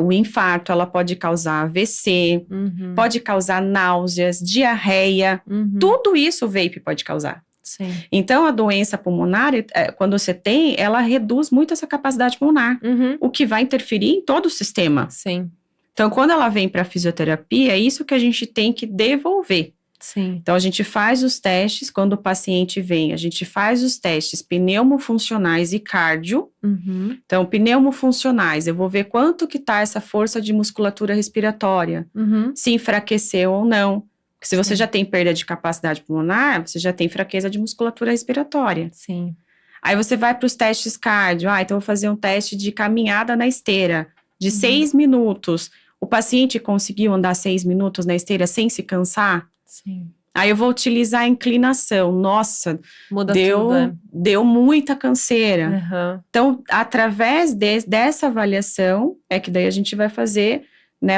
[SPEAKER 1] o infarto, ela pode causar AVC, pode causar náuseas, diarreia, tudo isso o vape pode causar.
[SPEAKER 2] Sim.
[SPEAKER 1] Então, a doença pulmonar, quando você tem, ela reduz muito essa capacidade pulmonar, o que vai interferir em todo o sistema.
[SPEAKER 2] Sim.
[SPEAKER 1] Então, quando ela vem para fisioterapia, é isso que a gente tem que devolver.
[SPEAKER 2] Sim.
[SPEAKER 1] Então, a gente faz os testes, quando o paciente vem, a gente faz os testes pneumofuncionais e cardio.
[SPEAKER 2] Uhum.
[SPEAKER 1] Então, pneumofuncionais, eu vou ver quanto que tá essa força de musculatura respiratória,
[SPEAKER 2] Uhum.
[SPEAKER 1] se enfraqueceu ou não. Porque se você
[SPEAKER 2] Sim.
[SPEAKER 1] já tem perda de capacidade pulmonar, você já tem fraqueza de musculatura respiratória.
[SPEAKER 2] Sim.
[SPEAKER 1] Aí você vai para os testes cardio. Então, eu vou fazer um teste de caminhada na esteira, de 6 minutos. O paciente conseguiu andar 6 minutos na esteira sem se cansar?
[SPEAKER 2] Sim.
[SPEAKER 1] Aí eu vou utilizar a inclinação. Nossa,
[SPEAKER 2] Muda tudo,
[SPEAKER 1] deu muita canseira.
[SPEAKER 2] Uhum.
[SPEAKER 1] Então, através dessa avaliação, é que daí a gente vai fazer, né,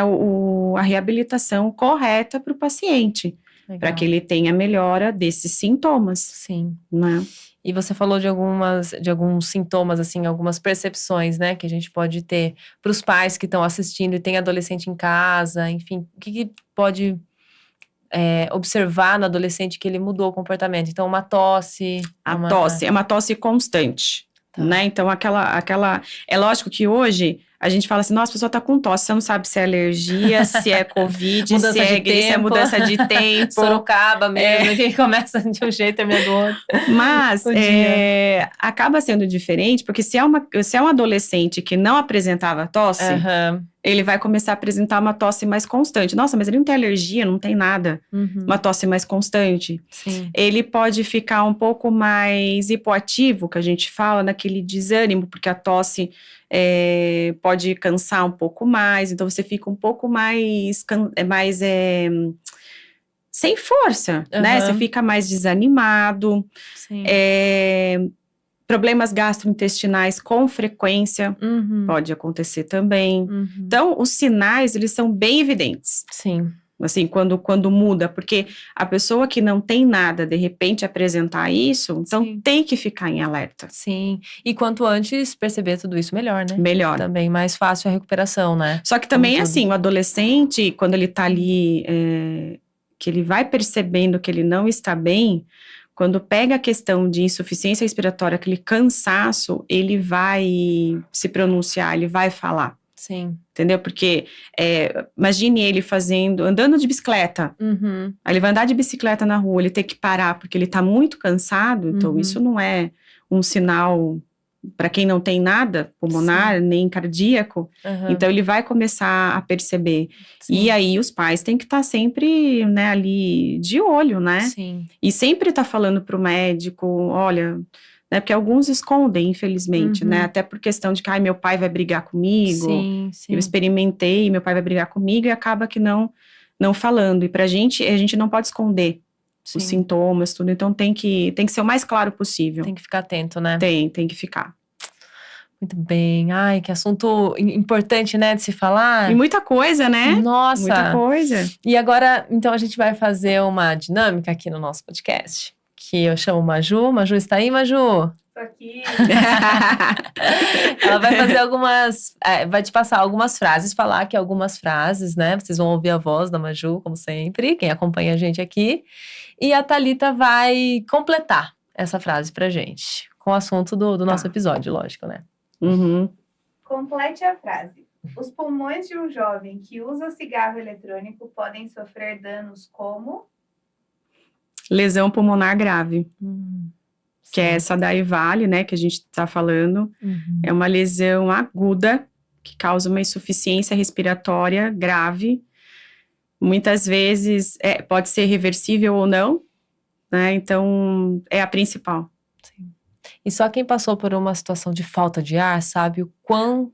[SPEAKER 1] a reabilitação correta para o paciente, para que ele tenha melhora desses sintomas.
[SPEAKER 2] Sim.
[SPEAKER 1] Né?
[SPEAKER 2] E você falou de alguns sintomas, assim, algumas percepções, né, que a gente pode ter para os pais que estão assistindo e tem adolescente em casa, enfim, o que pode observar no adolescente que ele mudou o comportamento? Então, uma tosse.
[SPEAKER 1] Tosse é uma tosse constante,
[SPEAKER 2] Tá.
[SPEAKER 1] né? Então, é lógico que hoje a gente fala assim, nossa, a pessoa tá com tosse, você não sabe se é alergia, se é Covid,
[SPEAKER 2] mudança
[SPEAKER 1] se é
[SPEAKER 2] de
[SPEAKER 1] gripe, se é mudança de tempo.
[SPEAKER 2] Sorocaba mesmo, que começa de um jeito e termina do outro.
[SPEAKER 1] Mas acaba sendo diferente, porque se é um adolescente que não apresentava tosse, ele vai começar a apresentar uma tosse mais constante. Nossa, mas ele não tem alergia, não tem nada. Uma tosse mais constante.
[SPEAKER 2] Sim.
[SPEAKER 1] Ele pode ficar um pouco mais hipoativo, que a gente fala, naquele desânimo, porque a tosse pode cansar um pouco mais, então você fica um pouco mais sem força, né? Você fica mais desanimado.
[SPEAKER 2] Sim.
[SPEAKER 1] Problemas gastrointestinais com frequência pode acontecer também. Então, os sinais, eles são bem evidentes.
[SPEAKER 2] Sim.
[SPEAKER 1] Assim, quando muda, porque a pessoa que não tem nada, de repente apresentar isso, então tem que ficar em alerta.
[SPEAKER 2] Sim, e quanto antes perceber tudo isso, melhor, né?
[SPEAKER 1] Melhor.
[SPEAKER 2] Também mais fácil a recuperação, né?
[SPEAKER 1] Só que também é assim, o adolescente, quando ele tá ali, que ele vai percebendo que ele não está bem, quando pega a questão de insuficiência respiratória, aquele cansaço, ele vai se pronunciar, ele vai falar.
[SPEAKER 2] Sim.
[SPEAKER 1] Entendeu? Porque imagine ele andando de bicicleta. Aí ele vai andar de bicicleta na rua, ele tem que parar porque ele tá muito cansado, então isso não é um sinal para quem não tem nada pulmonar, nem cardíaco, então ele vai começar a perceber. E aí os pais têm que estar sempre, né, ali de olho, né?
[SPEAKER 2] Sim.
[SPEAKER 1] E sempre tá falando pro médico, olha, né, porque alguns escondem, infelizmente, né, até por questão de que, meu pai vai brigar comigo, eu experimentei, meu pai vai brigar comigo, e acaba que não falando, e a gente não pode esconder os sintomas, tudo, então tem que ser o mais claro possível.
[SPEAKER 2] Tem que ficar atento, né?
[SPEAKER 1] Tem que ficar.
[SPEAKER 2] Muito bem. Ai, que assunto importante, né, de se falar.
[SPEAKER 1] E muita coisa, né?
[SPEAKER 2] Nossa!
[SPEAKER 1] Muita coisa.
[SPEAKER 2] E agora, então, a gente vai fazer uma dinâmica aqui no nosso podcast, que eu chamo Maju. Maju, está aí, Maju?
[SPEAKER 3] Tô aqui.
[SPEAKER 2] Ela vai fazer vai te passar algumas frases, falar aqui algumas frases, né? Vocês vão ouvir a voz da Maju, como sempre, quem acompanha a gente aqui. E a Thalita vai completar essa frase pra gente, com o assunto do nosso episódio, lógico, né?
[SPEAKER 3] Complete a frase. Os pulmões de um jovem que usa cigarro eletrônico podem sofrer danos como?
[SPEAKER 1] Lesão pulmonar grave. Que é essa da EVALI, né, que a gente está falando. É uma lesão aguda que causa uma insuficiência respiratória grave. Muitas vezes pode ser reversível ou não, né? Então é a principal.
[SPEAKER 2] Sim. E só quem passou por uma situação de falta de ar sabe o quão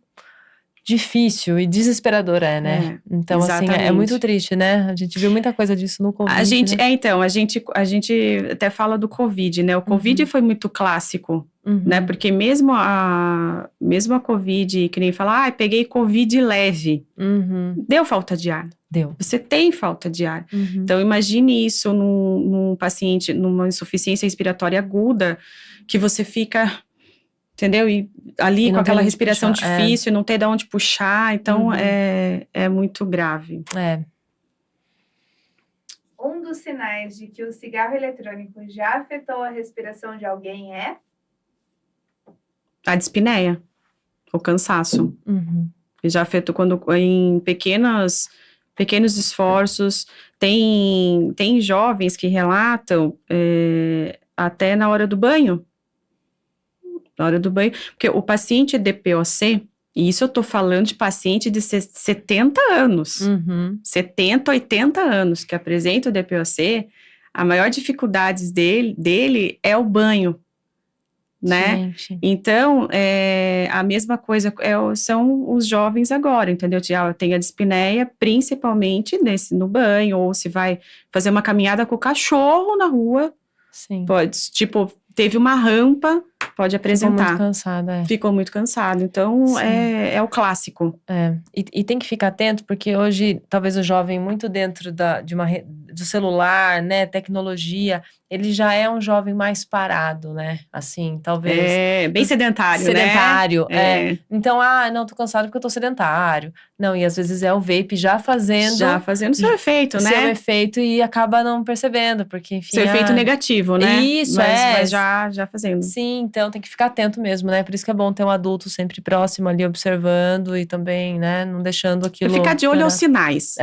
[SPEAKER 2] difícil e desesperador né? Então,
[SPEAKER 1] exatamente.
[SPEAKER 2] Assim, é muito triste, né? A gente viu muita coisa disso no Covid,
[SPEAKER 1] a gente,
[SPEAKER 2] né?
[SPEAKER 1] A gente até fala do Covid, né? O Covid foi muito clássico, né? Porque mesmo a Covid, que nem fala, peguei Covid leve, deu falta de ar.
[SPEAKER 2] Deu.
[SPEAKER 1] Você tem falta de ar. Então, imagine isso num paciente, numa insuficiência respiratória aguda, que você fica, entendeu? E ali com aquela respiração difícil, não tem de onde puxar, então é muito grave.
[SPEAKER 3] Um dos sinais de que o cigarro eletrônico já afetou a respiração de alguém é?
[SPEAKER 1] A dispneia, o cansaço. Já afetou quando em pequenos esforços. Tem jovens que relatam até na hora do banho. Na hora do banho. Porque o paciente DPOC, e isso eu tô falando de paciente de 70 anos. 70, 80 anos que apresenta o DPOC, a maior dificuldade dele é o banho. Né?
[SPEAKER 2] Gente.
[SPEAKER 1] Então, a mesma coisa são os jovens agora, entendeu? Tem a dispneia principalmente no banho, ou se vai fazer uma caminhada com o cachorro na rua,
[SPEAKER 2] Sim.
[SPEAKER 1] pode, tipo, teve uma rampa, pode apresentar.
[SPEAKER 2] Ficou muito cansada,
[SPEAKER 1] Ficou muito cansado, então é o clássico.
[SPEAKER 2] E tem que ficar atento, porque hoje, talvez o jovem muito dentro do celular, né, tecnologia, ele já é um jovem mais parado, né, assim, talvez.
[SPEAKER 1] Bem sedentário,
[SPEAKER 2] Sedentário,
[SPEAKER 1] né?
[SPEAKER 2] Então, não, tô cansado porque eu tô sedentário. Não, e às vezes é o vape já fazendo
[SPEAKER 1] seu efeito, né?
[SPEAKER 2] Seu efeito e acaba não percebendo, porque, enfim...
[SPEAKER 1] Seu efeito negativo, né?
[SPEAKER 2] Isso,
[SPEAKER 1] mas já fazendo.
[SPEAKER 2] Sim, então tem que ficar atento mesmo, né? Por isso que é bom ter um adulto sempre próximo ali, observando e também, né, não deixando aquilo...
[SPEAKER 1] Ficar de olho aos sinais.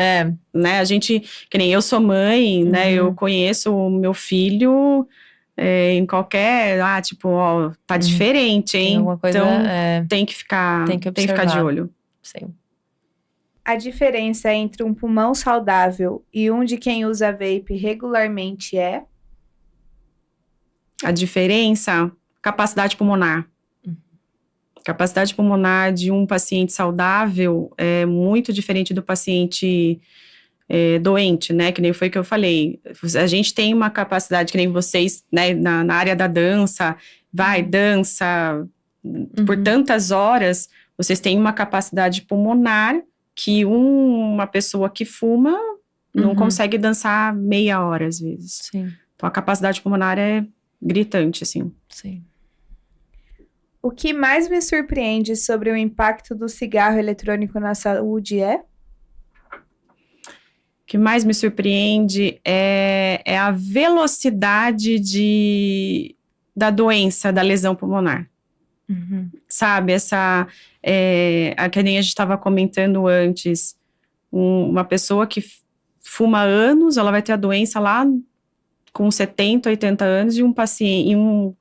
[SPEAKER 1] Né? A gente, que nem eu sou mãe, né? Eu conheço o meu filho em qualquer... tá diferente, hein?
[SPEAKER 2] Alguma coisa,
[SPEAKER 1] então, tem que ficar de olho.
[SPEAKER 2] Sim.
[SPEAKER 3] A diferença entre um pulmão saudável e um de quem usa vape regularmente é?
[SPEAKER 1] A diferença, capacidade pulmonar. Capacidade pulmonar de um paciente saudável é muito diferente do paciente doente, né? Que nem foi que eu falei. A gente tem uma capacidade, que nem vocês, né? Na área da dança, dança por tantas horas, vocês têm uma capacidade pulmonar que uma pessoa que fuma não consegue dançar meia hora, às vezes.
[SPEAKER 2] Sim.
[SPEAKER 1] Então, a capacidade pulmonar é gritante, assim.
[SPEAKER 2] Sim.
[SPEAKER 3] O que mais me surpreende sobre o impacto do cigarro eletrônico na saúde é?
[SPEAKER 1] O que mais me surpreende é a velocidade da doença, da lesão pulmonar. Sabe, que nem a gente estava comentando antes, uma pessoa que fuma há anos, ela vai ter a doença lá com 70, 80 anos, e um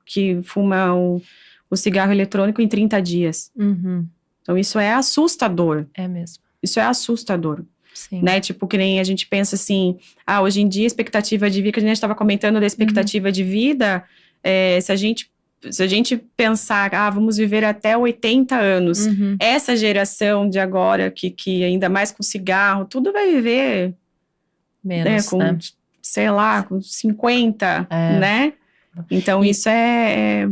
[SPEAKER 1] que fuma o cigarro eletrônico em 30 dias. Então, isso é assustador.
[SPEAKER 2] É mesmo.
[SPEAKER 1] Isso é assustador.
[SPEAKER 2] Sim.
[SPEAKER 1] Né? Tipo, que nem a gente pensa assim, hoje em dia a expectativa de vida, que a gente estava comentando da expectativa de vida, se a gente pensar, vamos viver até 80 anos, essa geração de agora, que ainda mais com cigarro, tudo vai viver
[SPEAKER 2] menos,
[SPEAKER 1] com, sei lá, com 50, né? Então, isso é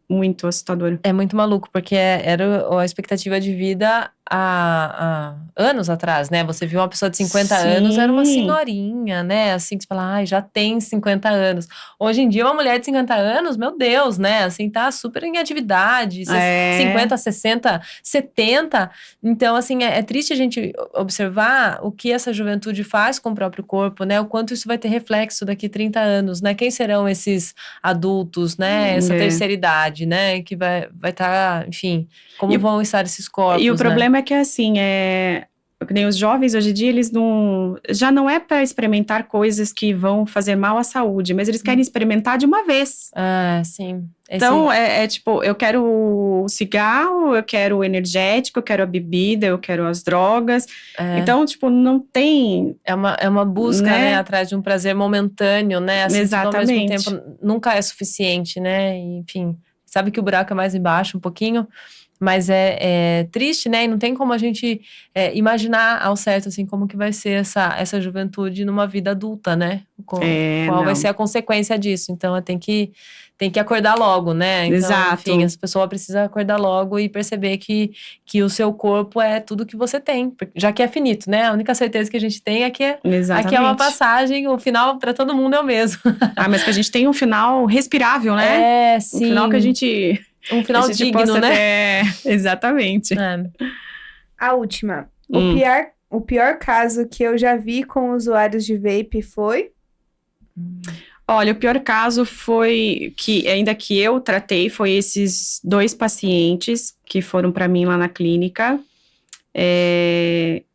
[SPEAKER 1] muito assustador.
[SPEAKER 2] É muito maluco, porque era a expectativa de vida há anos atrás, né? Você viu uma pessoa de 50 anos, era uma senhorinha, né? Assim, que você fala, já tem 50 anos. Hoje em dia, uma mulher de 50 anos, meu Deus, né? Assim, tá super em atividade, 50, 60, 70. Então, assim, é triste a gente observar o que essa juventude faz com o próprio corpo, né? O quanto isso vai ter reflexo daqui 30 anos, né? Quem serão esses adultos, né? Essa terceira idade, né? Que vai estar, enfim, como vão estar esses corpos,
[SPEAKER 1] e o problema é que, assim, que nem os jovens hoje em dia, eles já não é para experimentar coisas que vão fazer mal à saúde, mas eles querem experimentar de uma vez.
[SPEAKER 2] Sim.
[SPEAKER 1] Então, tipo, eu quero o cigarro, eu quero o energético, eu quero a bebida, eu quero as drogas. Então, tipo, não tem...
[SPEAKER 2] É uma busca, né, atrás de um prazer momentâneo, né? Assim,
[SPEAKER 1] exatamente.
[SPEAKER 2] Ao mesmo tempo, nunca é suficiente, né? Enfim, sabe que o buraco é mais embaixo um pouquinho, mas é triste, né? E não tem como a gente imaginar ao certo, assim, como que vai ser essa juventude numa vida adulta, né? Qual vai ser a consequência disso. Então, tem que acordar logo, né? Então,
[SPEAKER 1] exato.
[SPEAKER 2] Enfim, essa pessoa precisa acordar logo e perceber que o seu corpo é tudo que você tem, já que é finito, né? A única certeza que a gente tem é que aqui é uma passagem, o final para todo mundo é o mesmo.
[SPEAKER 1] Mas que a gente tem um final respirável, né?
[SPEAKER 2] Sim.
[SPEAKER 1] Um final que a gente...
[SPEAKER 2] Um final digno, né?
[SPEAKER 1] Exatamente.
[SPEAKER 3] A última. O pior caso que eu já vi com usuários de vape foi?
[SPEAKER 1] Olha, o pior caso foi ainda que eu tratei, foi esses 2 pacientes que foram para mim lá na clínica.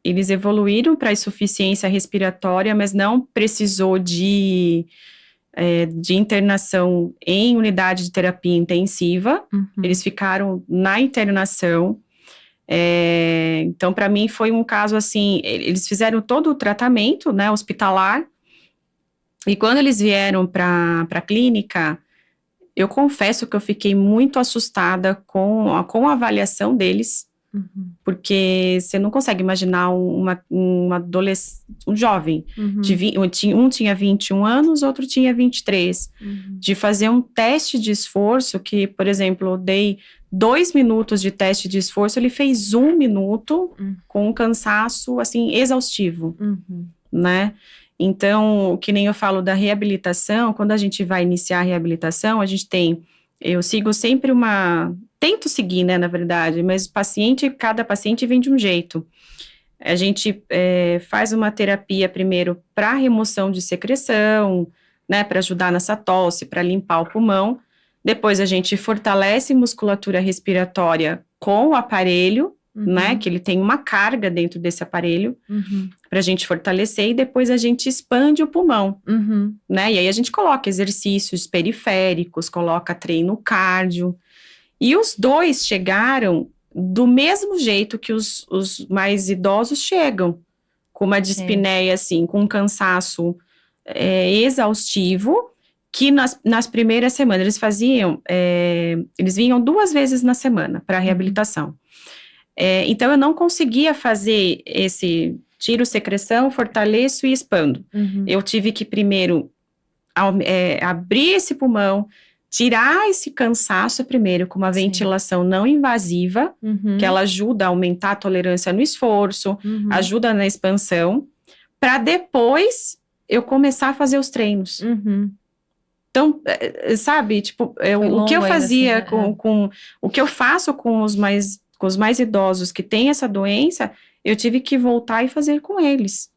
[SPEAKER 1] Eles evoluíram para insuficiência respiratória, mas não precisou de internação em unidade de terapia intensiva. Eles ficaram na internação. Então, para mim, foi um caso assim, eles fizeram todo o tratamento, né, hospitalar, e quando eles vieram para a clínica, eu confesso que eu fiquei muito assustada com a avaliação deles, porque você não consegue imaginar um adolescente, um jovem, um tinha 21 anos, outro tinha 23, de fazer um teste de esforço que, por exemplo, eu dei 2 minutos de teste de esforço, ele fez 1 minuto com um cansaço, assim, exaustivo, né? Então, que nem eu falo da reabilitação, quando a gente vai iniciar a reabilitação, eu sigo sempre tento seguir, né, na verdade, mas cada paciente vem de um jeito. A gente faz uma terapia primeiro para remoção de secreção, né, para ajudar nessa tosse, para limpar o pulmão. Depois a gente fortalece musculatura respiratória com o aparelho, né, que ele tem uma carga dentro desse aparelho, para a gente fortalecer, e depois a gente expande o pulmão, né, e aí a gente coloca exercícios periféricos, coloca treino cardio, e os dois chegaram do mesmo jeito que os mais idosos chegam, com uma dispneia, assim, com um cansaço exaustivo, que nas primeiras semanas eles faziam, eles vinham 2 vezes na semana para reabilitação. Então eu não conseguia fazer esse tiro secreção, fortaleço e expando. Eu tive que primeiro abrir esse pulmão, tirar esse cansaço primeiro com uma ventilação não invasiva, que ela ajuda a aumentar a tolerância no esforço, ajuda na expansão, para depois eu começar a fazer os treinos. Então, sabe, tipo, o que eu fazia assim, o que eu faço com os mais idosos que têm essa doença, eu tive que voltar e fazer com eles.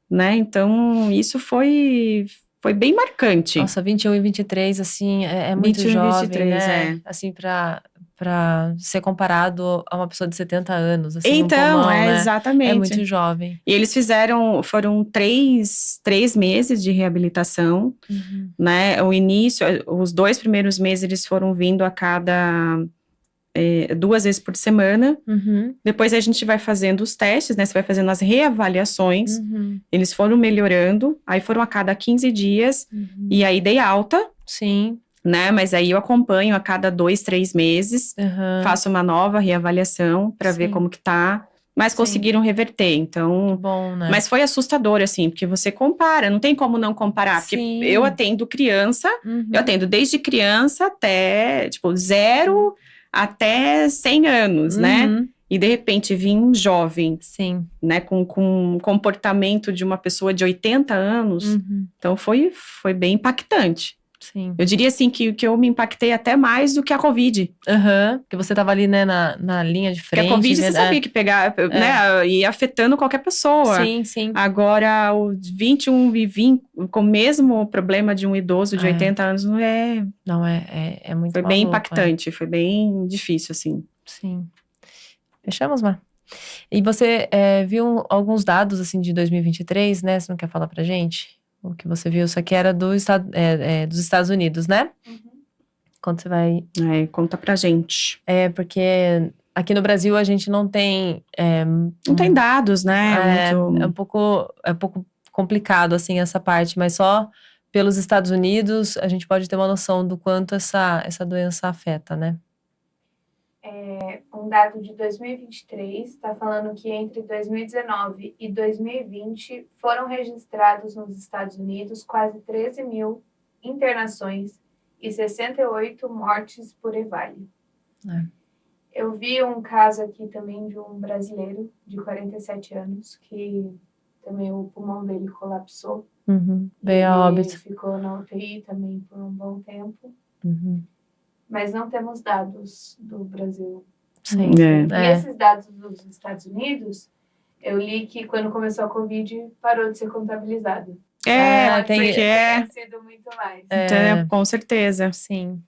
[SPEAKER 1] Né? Então, isso foi bem marcante.
[SPEAKER 2] Nossa, 21 e 23, assim, é muito
[SPEAKER 1] 21
[SPEAKER 2] jovem,
[SPEAKER 1] e 23,
[SPEAKER 2] né? Assim, pra ser comparado a uma pessoa de 70 anos, assim,
[SPEAKER 1] então,
[SPEAKER 2] pulmão, né?
[SPEAKER 1] exatamente.
[SPEAKER 2] É muito jovem.
[SPEAKER 1] E eles foram 3 meses de reabilitação, né? O início, os 2 primeiros meses, eles foram vindo a cada 2 vezes por semana. Depois a gente vai fazendo os testes, né? Você vai fazendo as reavaliações. Eles foram melhorando, aí foram a cada 15 dias, e aí dei alta.
[SPEAKER 2] Sim.
[SPEAKER 1] Né? Mas aí eu acompanho a cada 2, 3 meses, faço uma nova reavaliação para ver como que tá. Mas conseguiram reverter, então...
[SPEAKER 2] Bom, né?
[SPEAKER 1] Mas foi assustador, assim, porque você compara, não tem como não comparar. Porque eu atendo criança, eu atendo desde criança até, tipo, 0 até 100 anos, né? E de repente vim um jovem, né, com um comportamento de uma pessoa de 80 anos. Então foi bem impactante. Eu diria assim que eu me impactei até mais do que a Covid.
[SPEAKER 2] Porque você estava ali, né, na linha de frente.
[SPEAKER 1] Porque a Covid você sabia que né, ia afetando qualquer pessoa.
[SPEAKER 2] Sim.
[SPEAKER 1] Agora, o 21 e 20, com o mesmo problema de um idoso de 80 anos, não é...
[SPEAKER 2] Não, é muito
[SPEAKER 1] Foi
[SPEAKER 2] maluco,
[SPEAKER 1] bem impactante, foi bem difícil, assim.
[SPEAKER 2] Sim. Fechamos, Mar? E você viu alguns dados, assim, de 2023, né? Você não quer falar pra gente? O que você viu? Isso aqui era dos Estados Unidos, né? Quando você vai...
[SPEAKER 1] conta pra gente.
[SPEAKER 2] Porque aqui no Brasil a gente não tem...
[SPEAKER 1] não tem dados, né?
[SPEAKER 2] É um pouco complicado, assim, essa parte. Mas só pelos Estados Unidos a gente pode ter uma noção do quanto essa doença afeta, né?
[SPEAKER 3] Um dado de 2023 está falando que entre 2019 e 2020 foram registrados nos Estados Unidos quase 13 mil internações e 68 mortes por EVALI. Eu vi um caso aqui também de um brasileiro de 47 anos que também o pulmão dele colapsou.
[SPEAKER 2] Veio a óbito.
[SPEAKER 3] Ele ficou na UTI também por um bom tempo. Mas não temos dados do Brasil.
[SPEAKER 2] Sim.
[SPEAKER 3] E esses dados dos Estados Unidos, eu li que quando começou a Covid, parou de ser contabilizado.
[SPEAKER 1] Tem
[SPEAKER 3] sido muito mais.
[SPEAKER 1] Então, com certeza.
[SPEAKER 2] Sim.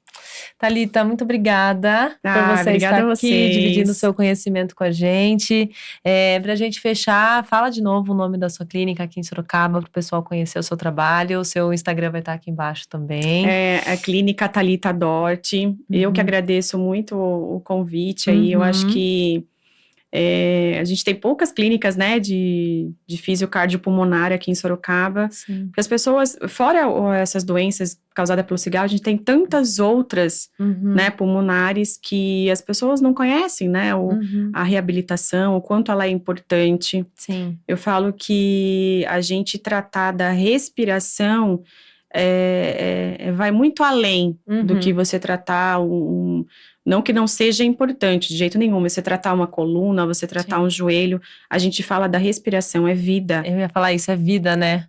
[SPEAKER 2] Thalita, muito obrigada por você
[SPEAKER 1] obrigada
[SPEAKER 2] estar
[SPEAKER 1] a
[SPEAKER 2] aqui,
[SPEAKER 1] vocês.
[SPEAKER 2] dividindo o seu conhecimento com a gente. Para a gente fechar, fala de novo o nome da sua clínica aqui em Sorocaba, para o pessoal conhecer o seu trabalho. O seu Instagram vai estar aqui embaixo também.
[SPEAKER 1] A Clínica Thalita Dort. Eu que agradeço muito o convite aí. Eu acho que a gente tem poucas clínicas, né, de fisiocardiopulmonar aqui em Sorocaba.
[SPEAKER 2] Sim.
[SPEAKER 1] Porque as pessoas, fora essas doenças causadas pelo cigarro, a gente tem tantas outras, né, pulmonares que as pessoas não conhecem, né, a reabilitação, o quanto ela é importante.
[SPEAKER 2] Sim.
[SPEAKER 1] Eu falo que a gente tratar da respiração vai muito além do que você tratar não que não seja importante de jeito nenhum, você tratar uma coluna, você tratar um joelho, a gente fala da respiração, é vida.
[SPEAKER 2] Eu ia falar isso, é vida, né?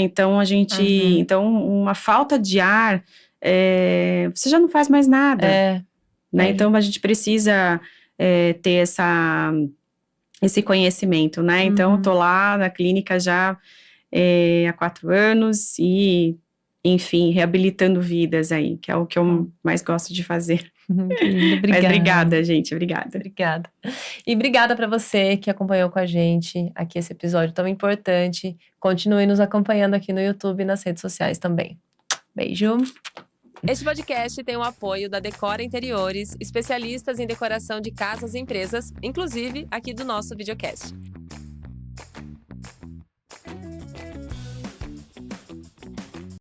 [SPEAKER 1] Então então uma falta de ar, você já não faz mais nada. Né? Então a gente precisa ter esse conhecimento, né? Então eu tô lá na clínica já há 4 anos e, enfim, reabilitando vidas aí, que é o que eu mais gosto de fazer.
[SPEAKER 2] Obrigada.
[SPEAKER 1] Mas obrigada, gente, obrigada.
[SPEAKER 2] Obrigada. E obrigada para você que acompanhou com a gente aqui esse episódio tão importante. Continue nos acompanhando aqui no YouTube e nas redes sociais também. Beijo. Este podcast tem o apoio da Decora Interiores, especialistas em decoração de casas e empresas, inclusive aqui do nosso videocast.